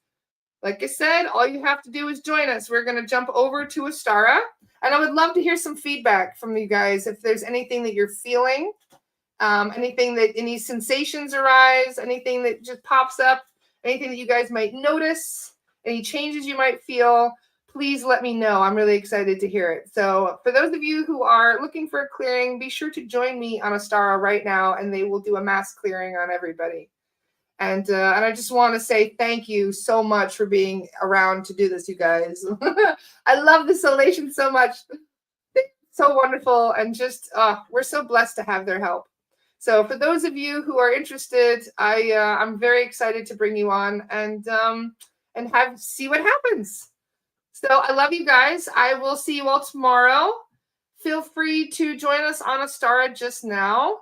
like I said, all you have to do is join us. We're going to jump over to Astara. And I would love to hear some feedback from you guys. If there's anything that you're feeling, anything that any sensations arise, anything that just pops up, anything that you guys might notice, any changes you might feel, please let me know. I'm really excited to hear it. So for those of you who are looking for a clearing, be sure to join me on Astara right now, and they will do a mass clearing on everybody. And I just want to say thank you so much for being around to do this, you guys. I love the Salation so much. They're so wonderful, and just we're so blessed to have their help. So for those of you who are interested, I'm very excited to bring you on and see what happens. So I love you guys. I will see you all tomorrow. Feel free to join us on Astara just now.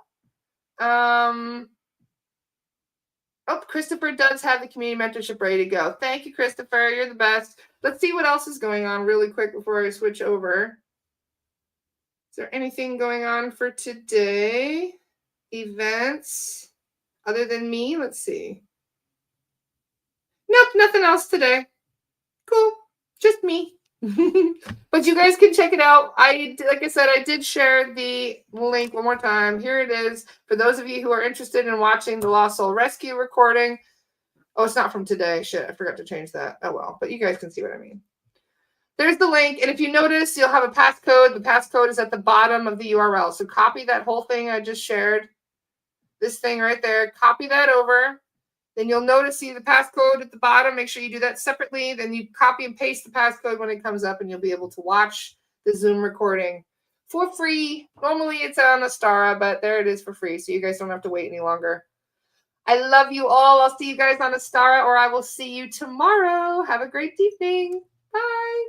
Oh, Christopher does have the community mentorship ready to go. Thank you, Christopher. You're the best. Let's see what else is going on really quick before I switch over. Is there anything going on for today? Events other than me? Let's see. Nope, nothing else today. Cool. Just me. But you guys can check it out. Like I said, I did share the link one more time. Here it is. For those of you who are interested in watching the Lost Soul Rescue recording. Oh, it's not from today. Shit, I forgot to change that. Oh, well. But you guys can see what I mean. There's the link. And if you notice, you'll have a passcode. The passcode is at the bottom of the URL. So copy that whole thing I just shared. This thing right there. Copy that over. Then you'll notice, see the passcode at the bottom. Make sure you do that separately. Then you copy and paste the passcode when it comes up, and you'll be able to watch the Zoom recording for free. Normally it's on Astara, but there it is for free, so you guys don't have to wait any longer. I love you all. I'll see you guys on Astara, or I will see you tomorrow. Have a great evening. Bye.